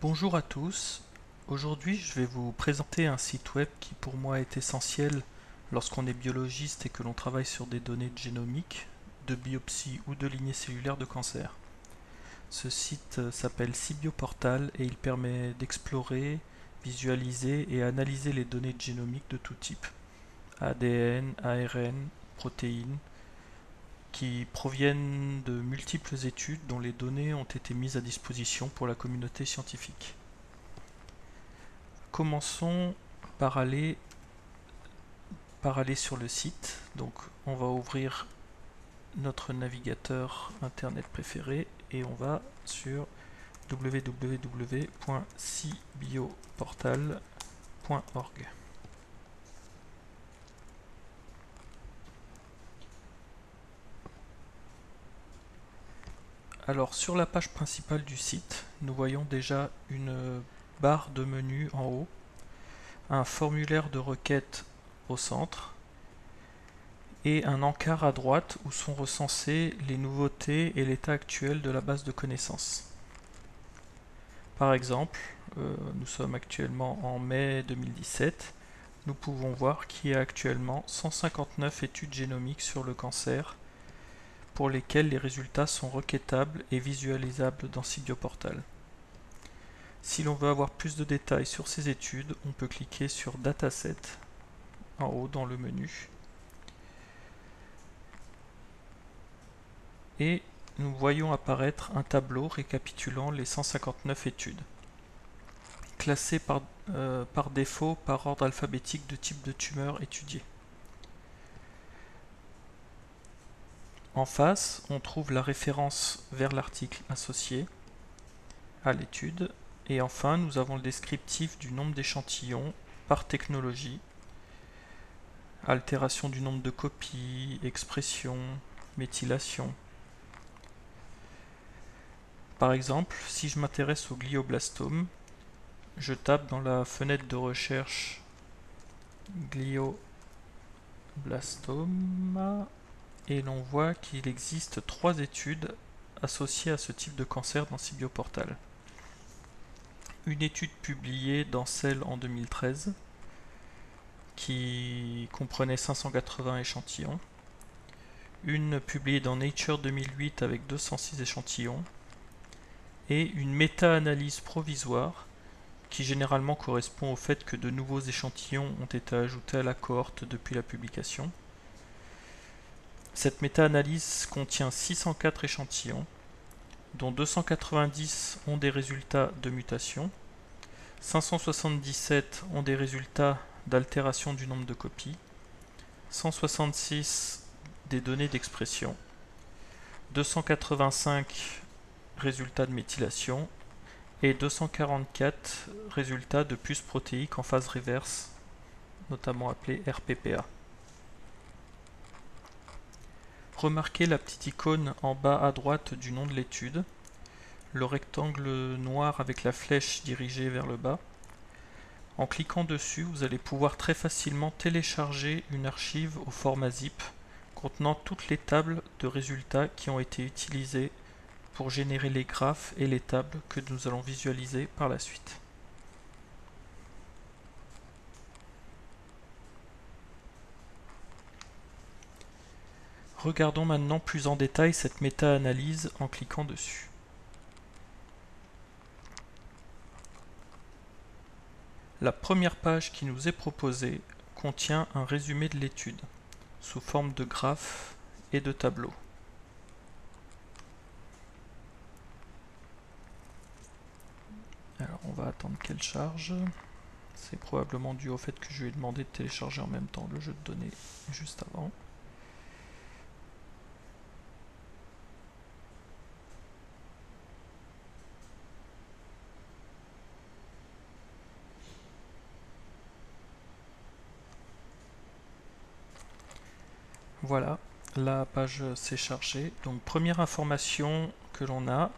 Bonjour à tous, aujourd'hui je vais vous présenter un site web qui pour moi est essentiel lorsqu'on est biologiste et que l'on travaille sur des données génomiques, de biopsie ou de lignées cellulaires de cancer. Ce site s'appelle Cibioportal et il permet d'explorer, visualiser et analyser les données génomiques de tout type, ADN, ARN, protéines, qui proviennent de multiples études dont les données ont été mises à disposition pour la communauté scientifique. Commençons par aller sur le site. Donc on va ouvrir notre navigateur internet préféré et on va sur www.cibioportal.org. Alors sur la page principale du site, nous voyons déjà une barre de menu en haut, un formulaire de requête au centre et un encart à droite où sont recensées les nouveautés et l'état actuel de la base de connaissances. Par exemple, nous sommes actuellement en mai 2017, nous pouvons voir qu'il y a actuellement 159 études génomiques sur le cancer pour lesquelles les résultats sont requêtables et visualisables dans Cibioportal. Si l'on veut avoir plus de détails sur ces études, on peut cliquer sur Dataset en haut dans le menu. Et nous voyons apparaître un tableau récapitulant les 159 études, classées par défaut par ordre alphabétique de type de tumeur étudiée. En face, on trouve la référence vers l'article associé à l'étude. Et enfin, nous avons le descriptif du nombre d'échantillons par technologie, altération du nombre de copies, expression, méthylation. Par exemple, si je m'intéresse au glioblastome, je tape dans la fenêtre de recherche glioblastoma et l'on voit qu'il existe 3 études associées à ce type de cancer dans Cibioportal. Une étude publiée dans Cell en 2013 qui comprenait 580 échantillons, une publiée dans Nature 2008 avec 206 échantillons, et une méta-analyse provisoire qui généralement correspond au fait que de nouveaux échantillons ont été ajoutés à la cohorte depuis la publication. Cette méta-analyse contient 604 échantillons, dont 290 ont des résultats de mutation, 577 ont des résultats d'altération du nombre de copies, 166 des données d'expression, 285 résultats de méthylation et 244 résultats de puces protéiques en phase reverse, notamment appelées RPPA. Remarquez la petite icône en bas à droite du nom de l'étude, le rectangle noir avec la flèche dirigée vers le bas. En cliquant dessus, vous allez pouvoir très facilement télécharger une archive au format zip contenant toutes les tables de résultats qui ont été utilisées pour générer les graphes et les tables que nous allons visualiser par la suite. Regardons maintenant plus en détail cette méta-analyse en cliquant dessus. La première page qui nous est proposée contient un résumé de l'étude, sous forme de graphes et de tableaux. Alors on va attendre qu'elle charge. C'est probablement dû au fait que je lui ai demandé de télécharger en même temps le jeu de données juste avant. Voilà, la page s'est chargée. Donc première information que l'on a,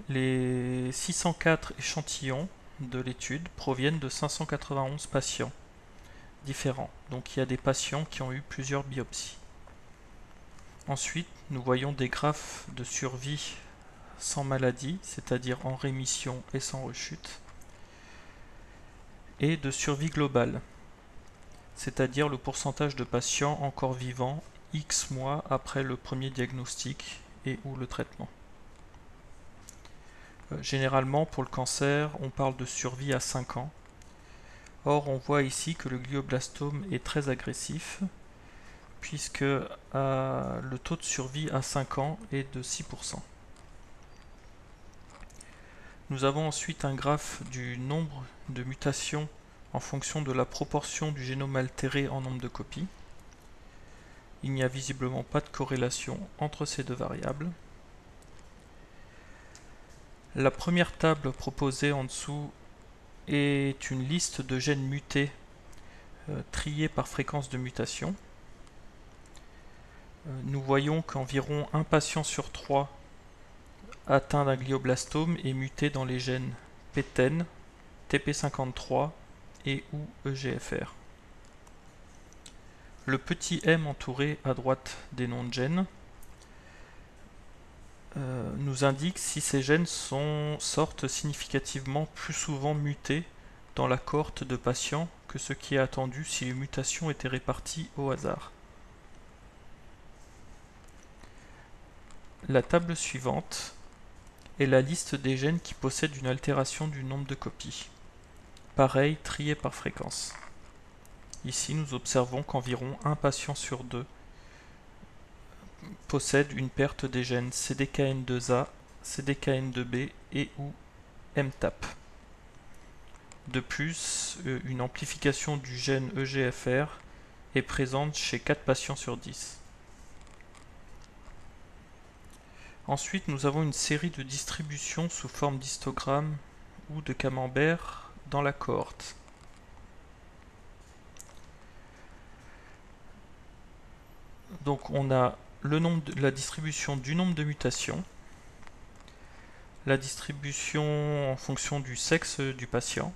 les 604 échantillons de l'étude proviennent de 591 patients différents. Donc il y a des patients qui ont eu plusieurs biopsies. Ensuite, nous voyons des graphes de survie sans maladie, c'est-à-dire en rémission et sans rechute, et de survie globale, c'est-à-dire le pourcentage de patients encore vivants X mois après le premier diagnostic et ou le traitement. Généralement, pour le cancer, on parle de survie à 5 ans. Or, on voit ici que le glioblastome est très agressif, puisque le taux de survie à 5 ans est de 6%. Nous avons ensuite un graphe du nombre de mutations en fonction de la proportion du génome altéré en nombre de copies. Il n'y a visiblement pas de corrélation entre ces deux variables. La première table proposée en dessous est une liste de gènes mutés triés par fréquence de mutation. Nous voyons qu'environ un patient sur 3 atteint d'un glioblastome est muté dans les gènes PTEN, TP53 et ou EGFR. Le petit M entouré à droite des noms de gènes nous indique si ces gènes sortent significativement plus souvent mutés dans la cohorte de patients que ce qui est attendu si les mutations étaient réparties au hasard. La table suivante est la liste des gènes qui possèdent une altération du nombre de copies. Pareil, trié par fréquence. Ici, nous observons qu'environ un patient sur 2 possède une perte des gènes CDKN2A, CDKN2B et ou MTAP. De plus, une amplification du gène EGFR est présente chez 4 patients sur 10. Ensuite, nous avons une série de distributions sous forme d'histogramme ou de camembert dans la cohorte. Donc on a la distribution du nombre de mutations, la distribution en fonction du sexe du patient.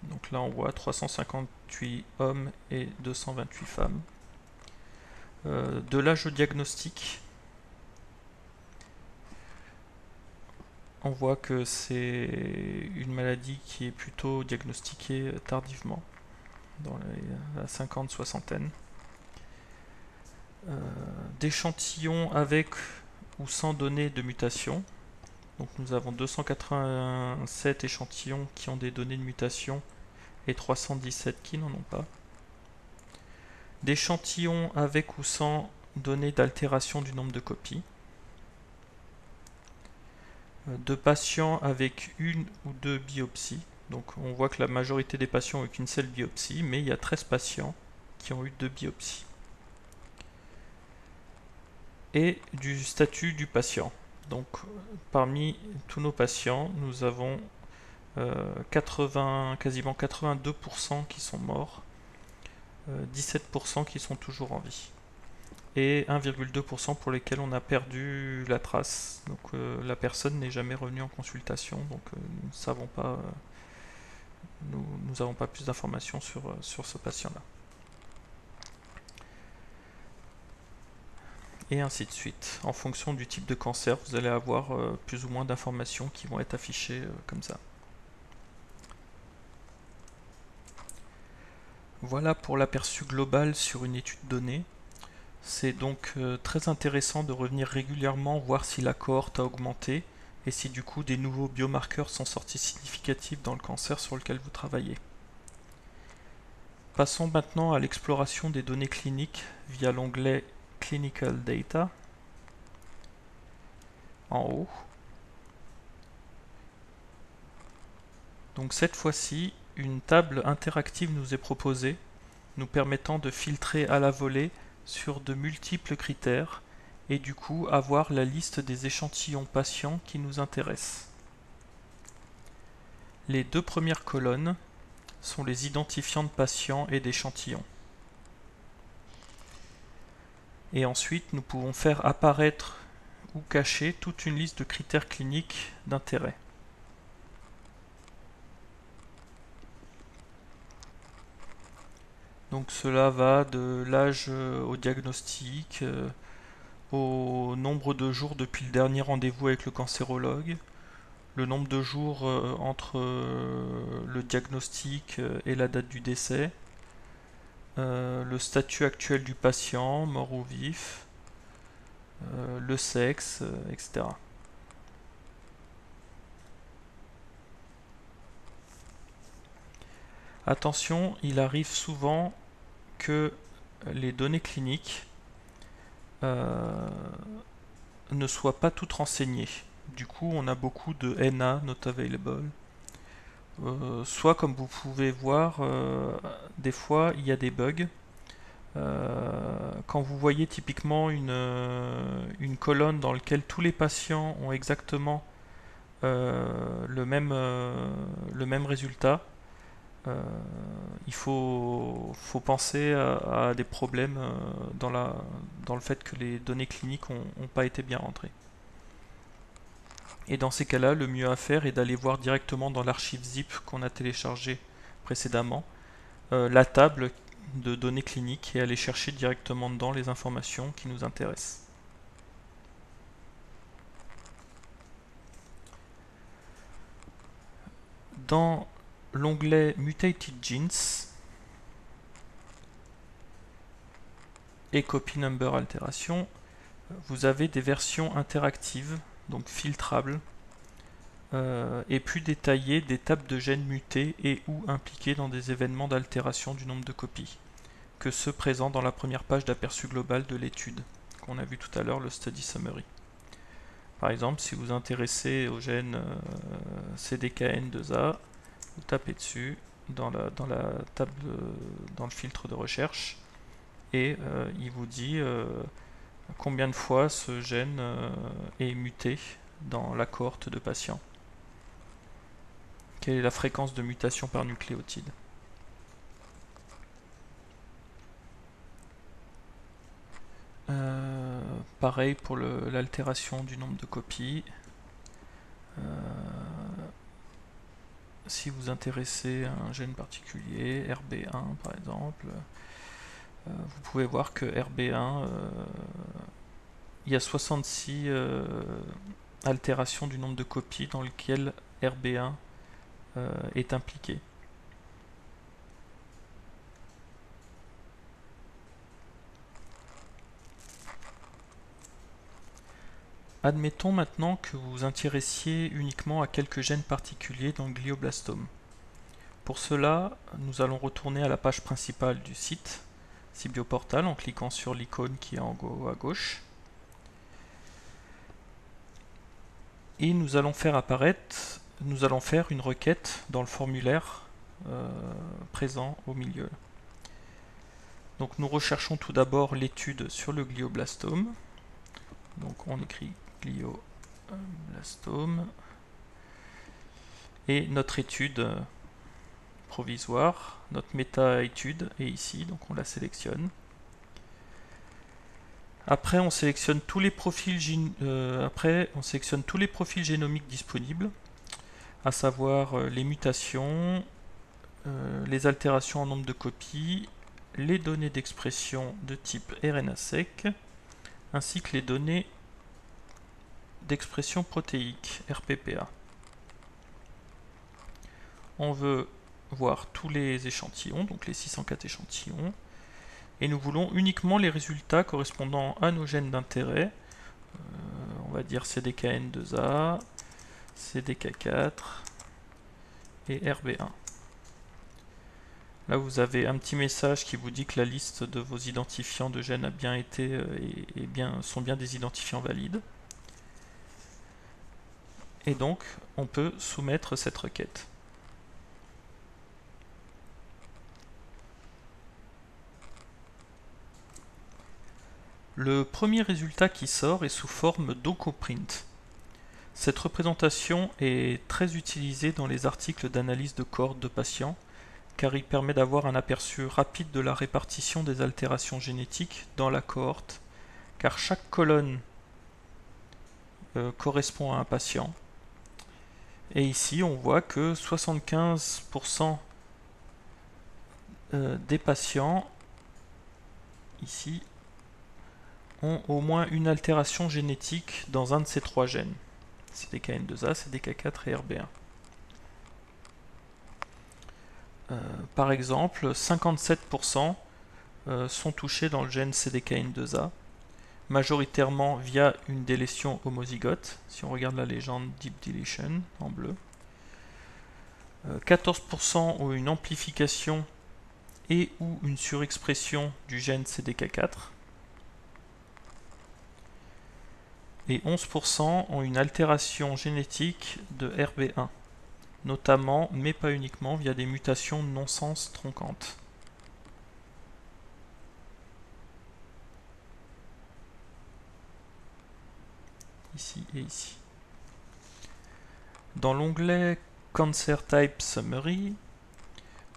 Donc là on voit 358 hommes et 228 femmes. De l'âge au diagnostic, on voit que c'est une maladie qui est plutôt diagnostiquée tardivement, dans la 50-soixantaine. D'échantillons avec ou sans données de mutation. Donc nous avons 287 échantillons qui ont des données de mutation et 317 qui n'en ont pas. D'échantillons avec ou sans données d'altération du nombre de copies. De patients avec une ou deux biopsies. Donc on voit que la majorité des patients ont eu qu'une seule biopsie, mais il y a 13 patients qui ont eu 2 biopsies. Et du statut du patient. Donc parmi tous nos patients, nous avons quasiment 82% qui sont morts, 17% qui sont toujours en vie, et 1,2% pour lesquels on a perdu la trace. Donc la personne n'est jamais revenue en consultation, donc nous ne savons pas, nous n'avons pas plus d'informations sur ce patient-là. Et ainsi de suite. En fonction du type de cancer, vous allez avoir plus ou moins d'informations qui vont être affichées comme ça. Voilà pour l'aperçu global sur une étude donnée. C'est donc très intéressant de revenir régulièrement voir si la cohorte a augmenté et si du coup des nouveaux biomarqueurs sont sortis significatifs dans le cancer sur lequel vous travaillez. Passons maintenant à l'exploration des données cliniques via l'onglet Clinical Data en haut. Donc cette fois-ci, une table interactive nous est proposée, nous permettant de filtrer à la volée sur de multiples critères et du coup avoir la liste des échantillons patients qui nous intéressent. Les deux premières colonnes sont les identifiants de patients et d'échantillons. Et ensuite, nous pouvons faire apparaître ou cacher toute une liste de critères cliniques d'intérêt. Donc cela va de l'âge au diagnostic, au nombre de jours depuis le dernier rendez-vous avec le cancérologue, le nombre de jours entre le diagnostic et la date du décès, le statut actuel du patient, mort ou vif, le sexe, etc. Attention, il arrive souvent que les données cliniques ne soient pas toutes renseignées. Du coup, on a beaucoup de NA, not available. Soit, comme vous pouvez voir, des fois, il y a des bugs. Quand vous voyez typiquement une colonne dans laquelle tous les patients ont exactement le même résultat, il faut penser à des problèmes dans le fait que les données cliniques n'ont pas été bien rentrées. Et dans ces cas-là, le mieux à faire est d'aller voir directement dans l'archive zip qu'on a téléchargé précédemment, la table de données cliniques, et aller chercher directement dedans les informations qui nous intéressent. Dans l'onglet Mutated Genes et Copy Number Alteration, vous avez des versions interactives, donc filtrables, et plus détaillées des tables de gènes mutés et ou impliqués dans des événements d'altération du nombre de copies, que ceux présents dans la première page d'aperçu global de l'étude, qu'on a vu tout à l'heure, le Study Summary. Par exemple, si vous vous intéressez au gène CDKN2A, vous tapez dessus dans la table, dans le filtre de recherche, et il vous dit combien de fois ce gène est muté dans la cohorte de patients. Quelle est la fréquence de mutation par nucléotide. Pareil pour l'altération du nombre de copies. Si vous intéressez à un gène particulier, RB1 par exemple, vous pouvez voir que RB1, il y a 66 altérations du nombre de copies dans lesquelles RB1 est impliqué. Admettons maintenant que vous vous intéressiez uniquement à quelques gènes particuliers dans le glioblastome. Pour cela, nous allons retourner à la page principale du site, Cibioportal, en cliquant sur l'icône qui est en haut à gauche. Et nous allons faire une requête dans le formulaire présent au milieu. Donc nous recherchons tout d'abord l'étude sur le glioblastome. Donc on écrit glioblastome. Et notre étude provisoire, notre méta-étude est ici, donc on la sélectionne. Après, on sélectionne tous les profils génomiques disponibles, à savoir les mutations, les altérations en nombre de copies, les données d'expression de type RNA-seq, ainsi que les données d'expression protéique, RPPA. On veut voir tous les échantillons, donc les 604 échantillons, et nous voulons uniquement les résultats correspondant à nos gènes d'intérêt, on va dire CDKN2A, CDK4 et RB1. Là vous avez un petit message qui vous dit que la liste de vos identifiants de gènes a bien été sont bien des identifiants valides. Et donc on peut soumettre cette requête. Le premier résultat qui sort est sous forme d'OcoPrint. Cette représentation est très utilisée dans les articles d'analyse de cohortes de patients, car il permet d'avoir un aperçu rapide de la répartition des altérations génétiques dans la cohorte, car chaque colonne correspond à un patient. Et ici, on voit que 75% des patients ici ont au moins une altération génétique dans un de ces trois gènes. CDKN2A, CDK4 et RB1. Par exemple, 57% sont touchés dans le gène CDKN2A, majoritairement via une délétion homozygote, si on regarde la légende Deep Deletion en bleu. 14% ont une amplification et ou une surexpression du gène CDK4. Et 11% ont une altération génétique de RB1, notamment, mais pas uniquement, via des mutations non-sens troncantes. Ici et ici. Dans l'onglet Cancer Type Summary,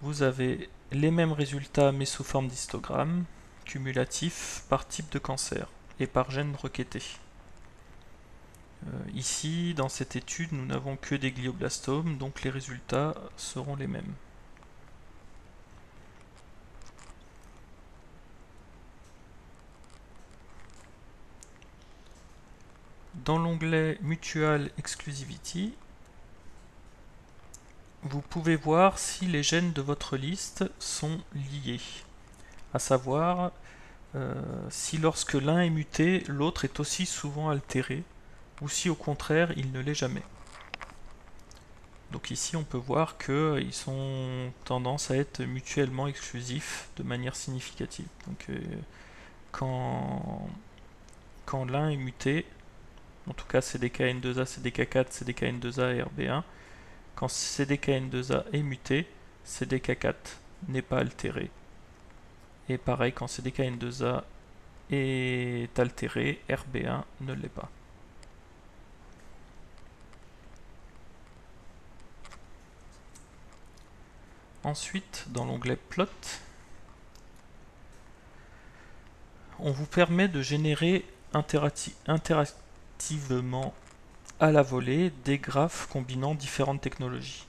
vous avez les mêmes résultats mais sous forme d'histogramme, cumulatifs par type de cancer et par gène requêté. Ici, dans cette étude, nous n'avons que des glioblastomes, donc les résultats seront les mêmes. Dans l'onglet Mutual Exclusivity, vous pouvez voir si les gènes de votre liste sont liés, à savoir si lorsque l'un est muté, l'autre est aussi souvent altéré, ou si au contraire il ne l'est jamais. Donc ici on peut voir qu'ils ont tendance à être mutuellement exclusifs de manière significative. Donc quand l'un est muté, en tout cas CDKN2A, CDK4, CDKN2A et RB1, quand CDKN2A est muté, CDK4 n'est pas altéré. Et pareil, quand CDKN2A est altéré, RB1 ne l'est pas. Ensuite, dans l'onglet Plot, on vous permet de générer interactivement à la volée des graphes combinant différentes technologies.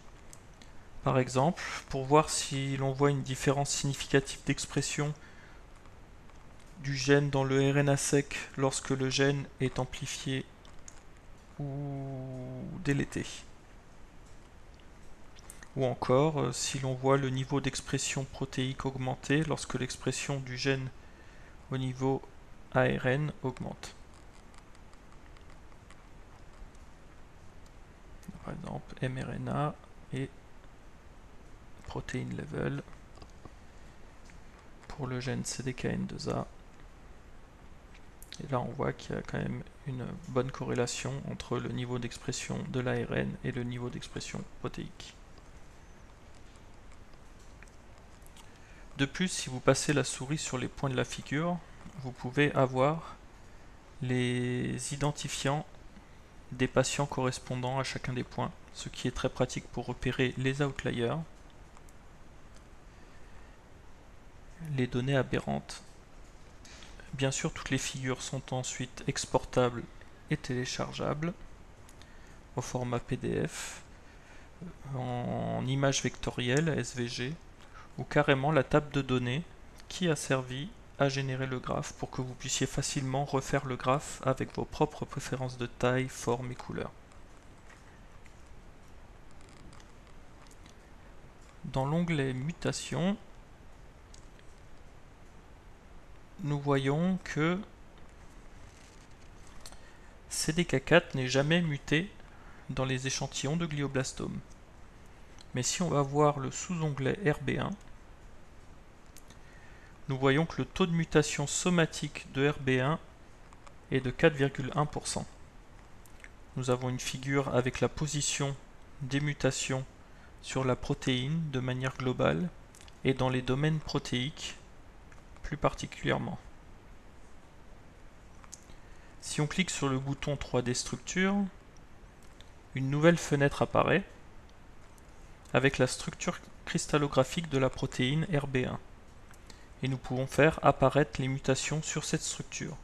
Par exemple, pour voir si l'on voit une différence significative d'expression du gène dans le RNA sec lorsque le gène est amplifié ou délété. Ou encore, si l'on voit le niveau d'expression protéique augmenter lorsque l'expression du gène au niveau ARN augmente. Par exemple, mRNA et protein level pour le gène CDKN2A. Et là, on voit qu'il y a quand même une bonne corrélation entre le niveau d'expression de l'ARN et le niveau d'expression protéique. De plus, si vous passez la souris sur les points de la figure, vous pouvez avoir les identifiants des patients correspondant à chacun des points, ce qui est très pratique pour repérer les outliers, les données aberrantes. Bien sûr, toutes les figures sont ensuite exportables et téléchargeables au format PDF, en image vectorielle SVG, ou carrément la table de données qui a servi à générer le graphe pour que vous puissiez facilement refaire le graphe avec vos propres préférences de taille, forme et couleur. Dans l'onglet Mutation, nous voyons que CDK4 n'est jamais muté dans les échantillons de glioblastomes. Mais si on va voir le sous-onglet RB1, nous voyons que le taux de mutation somatique de RB1 est de 4,1%. Nous avons une figure avec la position des mutations sur la protéine de manière globale et dans les domaines protéiques plus particulièrement. Si on clique sur le bouton 3D structure, une nouvelle fenêtre apparaît avec la structure cristallographique de la protéine RB1. Et nous pouvons faire apparaître les mutations sur cette structure.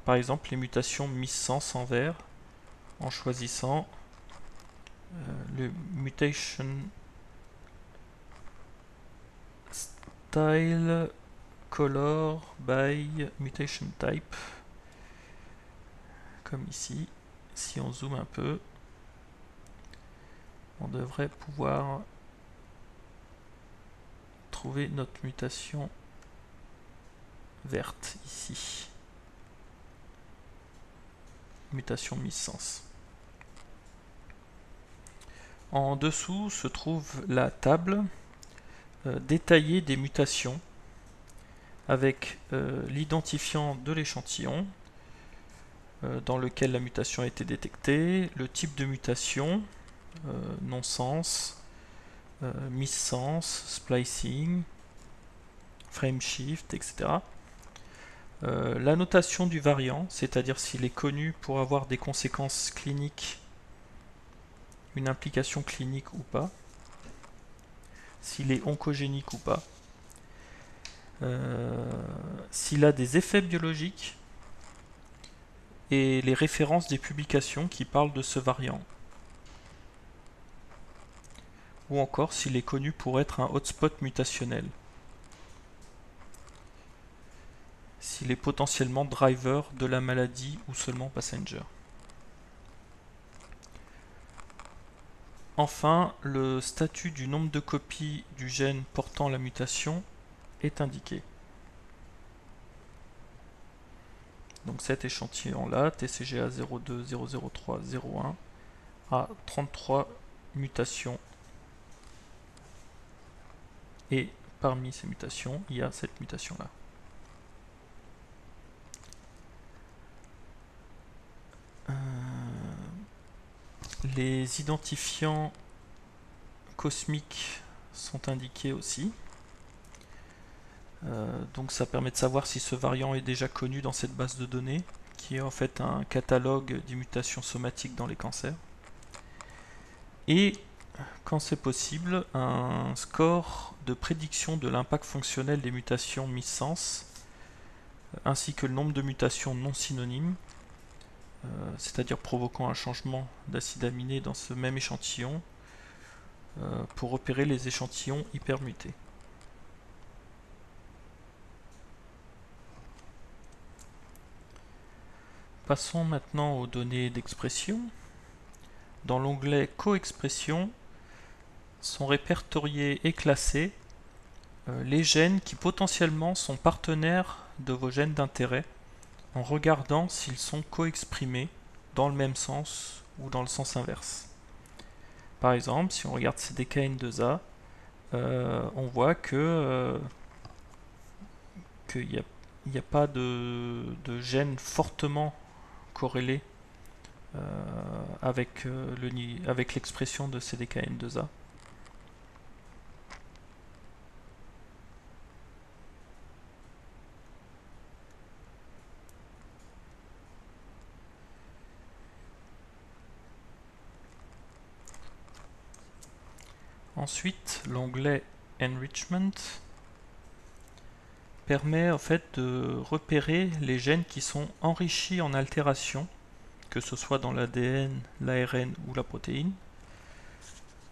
Par exemple, les mutations missense en vert, en choisissant le Mutation Style Color by Mutation Type. comme ici. Si on zoome un peu, on devrait pouvoir trouver notre mutation verte ici. Mutation missense. En dessous se trouve la table détaillée des mutations avec l'identifiant de l'échantillon dans lequel la mutation a été détectée, le type de mutation, non-sens, missense, splicing, frameshift, etc. La notation du variant, c'est-à-dire s'il est connu pour avoir des conséquences cliniques, une implication clinique ou pas, s'il est oncogénique ou pas, s'il a des effets biologiques, et les références des publications qui parlent de ce variant. Ou encore s'il est connu pour être un hotspot mutationnel. S'il est potentiellement driver de la maladie ou seulement passenger. Enfin, le statut du nombre de copies du gène portant la mutation est indiqué. Donc cet échantillon-là, TCGA 0200301, a 33 mutations. Et parmi ces mutations, il y a cette mutation-là. Les identifiants cosmiques sont indiqués aussi. Donc ça permet de savoir si ce variant est déjà connu dans cette base de données, qui est en fait un catalogue des mutations somatiques dans les cancers. Et, quand c'est possible, un score de prédiction de l'impact fonctionnel des mutations missense, ainsi que le nombre de mutations non synonymes, c'est-à-dire provoquant un changement d'acide aminé dans ce même échantillon, pour repérer les échantillons hypermutés. Passons maintenant aux données d'expression. Dans l'onglet coexpression sont répertoriés et classés les gènes qui potentiellement sont partenaires de vos gènes d'intérêt en regardant s'ils sont coexprimés dans le même sens ou dans le sens inverse. Par exemple, si on regarde CDKN2A, on voit que qu'il n'y a pas de gène fortement corrélé avec l'expression de CDKN2A. Ensuite, l'onglet Enrichment permet en fait de repérer les gènes qui sont enrichis en altération, que ce soit dans l'ADN, l'ARN ou la protéine,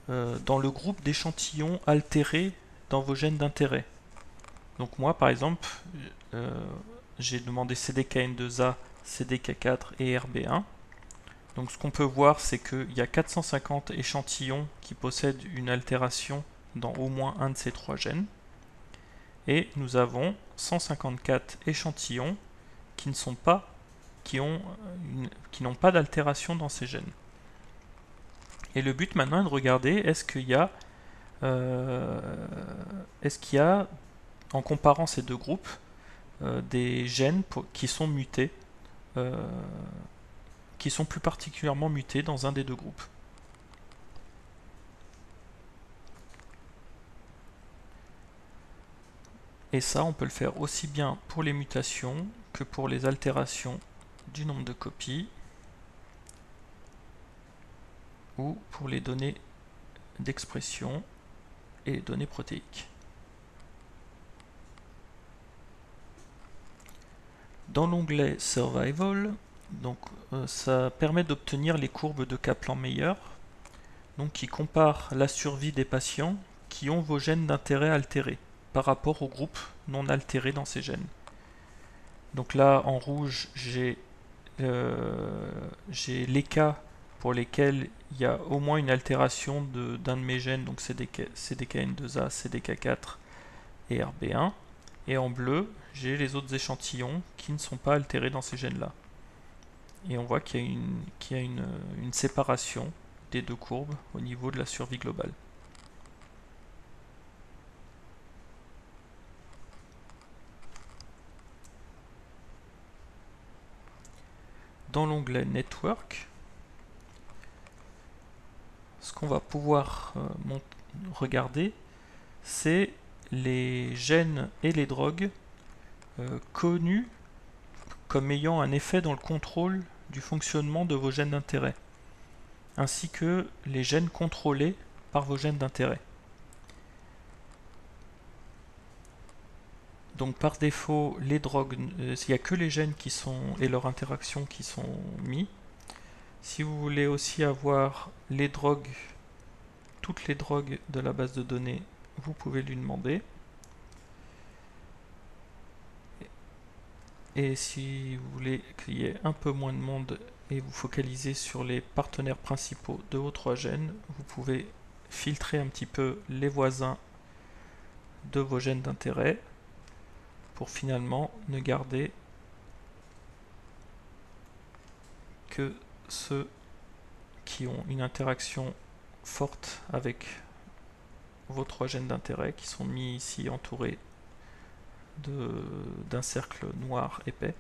dans le groupe d'échantillons altérés dans vos gènes d'intérêt. Donc moi par exemple, j'ai demandé CDKN2A, CDK4 et RB1. Donc ce qu'on peut voir, c'est qu'il y a 450 échantillons qui possèdent une altération dans au moins un de ces trois gènes. Et nous avons 154 échantillons qui ne sont pas, qui n'ont pas d'altération dans ces gènes. Et le but maintenant est de regarder est-ce qu'il y a, en comparant ces deux groupes, des gènes qui sont mutés, qui sont plus particulièrement mutés dans un des deux groupes. Et ça, on peut le faire aussi bien pour les mutations que pour les altérations du nombre de copies ou pour les données d'expression et les données protéiques. Dans l'onglet Survival, donc, ça permet d'obtenir les courbes de Kaplan-Meier, donc qui comparent la survie des patients qui ont vos gènes d'intérêt altérés par rapport aux groupes non altérés dans ces gènes. Donc là, en rouge, j'ai les cas pour lesquels il y a au moins une altération d'un de mes gènes, donc CDKN2A, CDK4 et RB1. Et en bleu, j'ai les autres échantillons qui ne sont pas altérés dans ces gènes-là. Et on voit qu'il y a une séparation des deux courbes au niveau de la survie globale. Dans l'onglet Network, ce qu'on va pouvoir regarder, c'est les gènes et les drogues connus comme ayant un effet dans le contrôle du fonctionnement de vos gènes d'intérêt, ainsi que les gènes contrôlés par vos gènes d'intérêt. Donc par défaut, les drogues, il n'y a que les gènes qui sont et leurs interactions qui sont mis. Si vous voulez aussi avoir les drogues, toutes les drogues de la base de données, vous pouvez lui demander. Et si vous voulez qu'il y ait un peu moins de monde et vous focalisez sur les partenaires principaux de vos 3 gènes, vous pouvez filtrer un petit peu les voisins de vos gènes d'intérêt pour finalement ne garder que ceux qui ont une interaction forte avec vos 3 gènes d'intérêt qui sont mis ici entourés d'un cercle noir épais.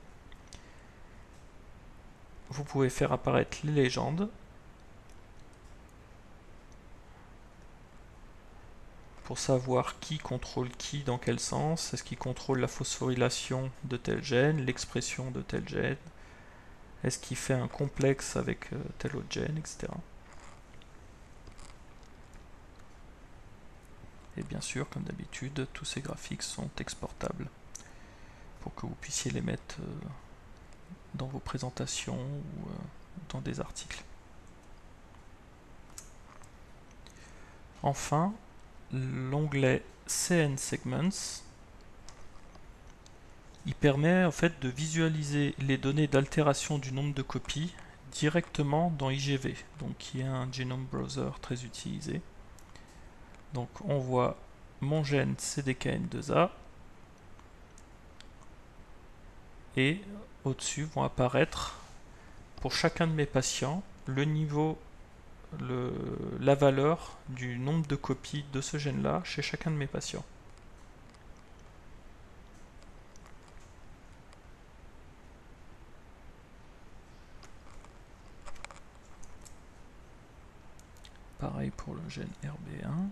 Vous pouvez faire apparaître les légendes pour savoir qui contrôle qui dans quel sens. Est-ce qu'il contrôle la phosphorylation de tel gène, l'expression de tel gène, est-ce qu'il fait un complexe avec tel autre gène, etc. Et bien sûr, comme d'habitude, tous ces graphiques sont exportables pour que vous puissiez les mettre dans vos présentations ou dans des articles. Enfin, l'onglet CN Segments, il permet en fait de visualiser les données d'altération du nombre de copies directement dans IGV, donc qui est un genome browser très utilisé. Donc on voit mon gène CDKN2A et au-dessus vont apparaître pour chacun de mes patients le niveau, la valeur du nombre de copies de ce gène-là chez chacun de mes patients. Pareil pour le gène RB1.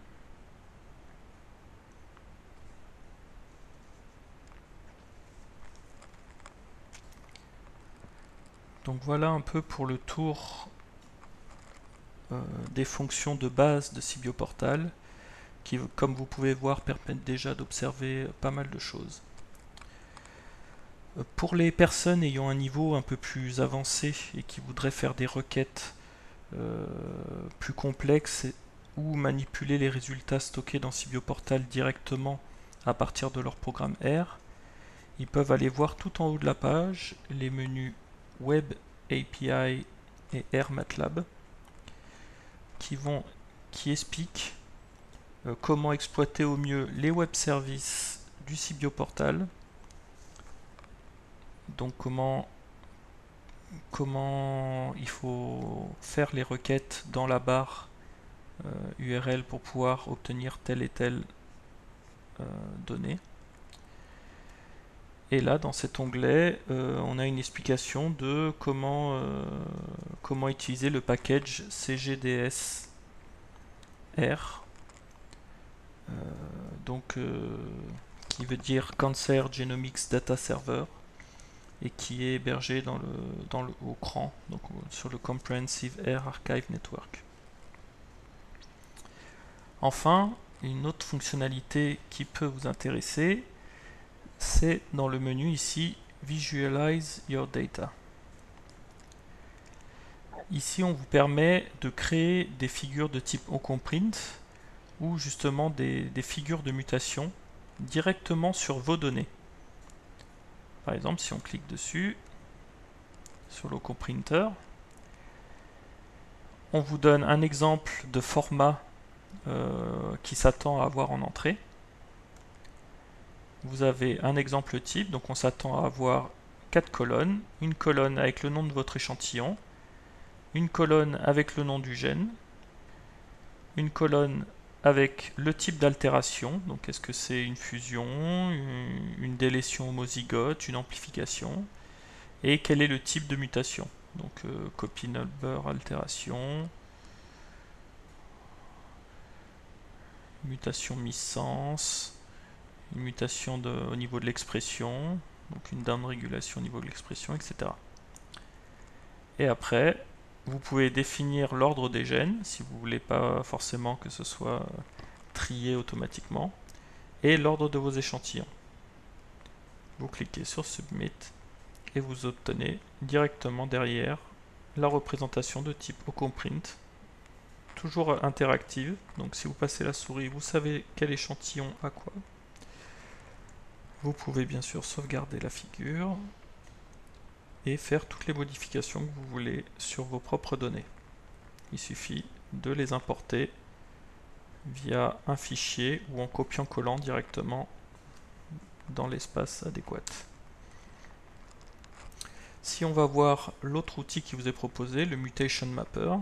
Donc voilà un peu pour le tour des fonctions de base de Sibioportal qui, comme vous pouvez voir, permettent déjà d'observer pas mal de choses. Pour les personnes ayant un niveau un peu plus avancé et qui voudraient faire des requêtes plus complexes ou manipuler les résultats stockés dans Sibioportal directement à partir de leur programme R, ils peuvent aller voir tout en haut de la page les menus Web API et R MATLAB qui expliquent comment exploiter au mieux les web services du Sibioportal. Donc comment il faut faire les requêtes dans la barre URL pour pouvoir obtenir telle et telle donnée. Et là, dans cet onglet, on a une explication de comment utiliser le package CGDS R, qui veut dire Cancer Genomics Data Server, et qui est hébergé au CRAN, donc sur le Comprehensive R Archive Network. Enfin, une autre fonctionnalité qui peut vous intéresser, c'est dans le menu ici Visualize Your Data. Ici, on vous permet de créer des figures de type OnComprint ou justement des figures de mutation directement sur vos données. Par exemple, si on clique dessus, sur l'OcoPrinter. On vous donne un exemple de format qui s'attend à avoir en entrée. Vous avez un exemple type, donc on s'attend à avoir 4 colonnes. Une colonne avec le nom de votre échantillon, une colonne avec le nom du gène, une colonne avec le type d'altération, donc est-ce que c'est une fusion, une délétion homozygote, une amplification, et quel est le type de mutation, donc copy number, altération, mutation missense, une mutation au niveau de l'expression, donc une downrégulation au niveau de l'expression, etc. Et après, vous pouvez définir l'ordre des gènes, si vous ne voulez pas forcément que ce soit trié automatiquement, et l'ordre de vos échantillons. Vous cliquez sur Submit, et vous obtenez directement derrière la représentation de type OcoPrint, toujours interactive, donc si vous passez la souris, vous savez quel échantillon a quoi. Vous pouvez bien sûr sauvegarder la figure et faire toutes les modifications que vous voulez sur vos propres données. Il suffit de les importer via un fichier ou en copiant-collant directement dans l'espace adéquat. Si on va voir l'autre outil qui vous est proposé, le Mutation Mapper,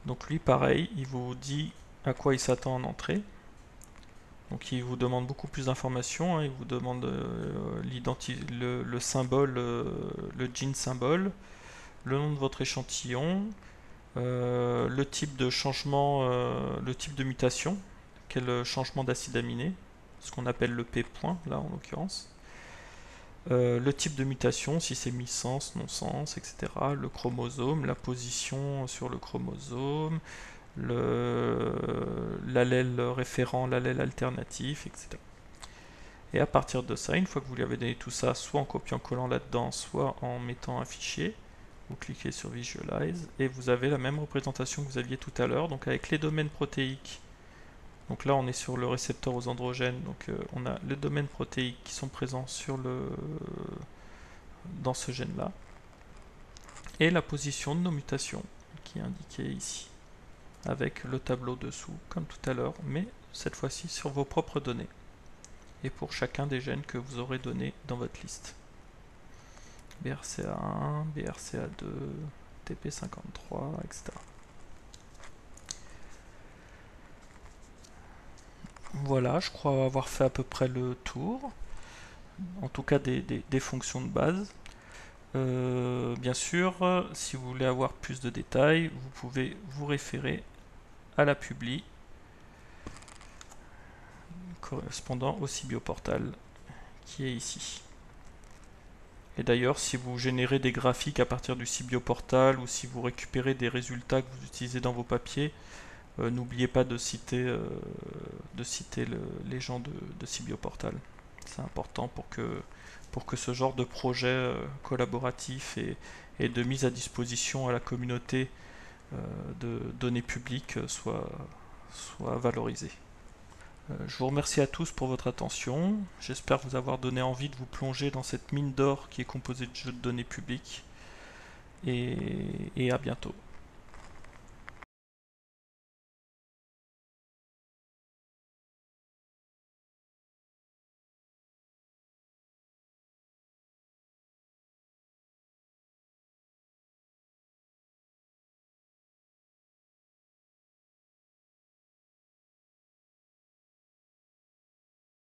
donc lui pareil, il vous dit à quoi il s'attend en entrée. Donc il vous demande beaucoup plus d'informations, hein. Il vous demande le symbole, le gene symbole, le nom de votre échantillon, le type de changement, le type de mutation, quel changement d'acide aminé, ce qu'on appelle le P point là en l'occurrence, le type de mutation, si c'est missense, non-sense, etc., le chromosome, la position sur le chromosome, l'allèle référent, l'allèle alternatif, etc. Et à partir de ça, une fois que vous lui avez donné tout ça, soit en copiant-collant là-dedans, soit en mettant un fichier, vous cliquez sur Visualize et vous avez la même représentation que vous aviez tout à l'heure, donc avec les domaines protéiques. Donc là, on est sur le récepteur aux androgènes, donc on a les domaines protéiques qui sont présents dans ce gène-là, et la position de nos mutations qui est indiquée ici, avec le tableau dessous, comme tout à l'heure, mais cette fois-ci sur vos propres données, et pour chacun des gènes que vous aurez donné dans votre liste. BRCA1, BRCA2, TP53, etc. Voilà, je crois avoir fait à peu près le tour, en tout cas des fonctions de base. Bien sûr, si vous voulez avoir plus de détails, vous pouvez vous référer à la publi correspondant au Sibioportal qui est ici. Et d'ailleurs, si vous générez des graphiques à partir du Sibioportal ou si vous récupérez des résultats que vous utilisez dans vos papiers, n'oubliez pas de citer, les gens de Sibioportal. C'est important pour que ce genre de projet collaboratif et de mise à disposition à la communauté de données publiques soit valorisé. Je vous remercie à tous pour votre attention. J'espère vous avoir donné envie de vous plonger dans cette mine d'or qui est composée de jeux de données publiques. Et à bientôt.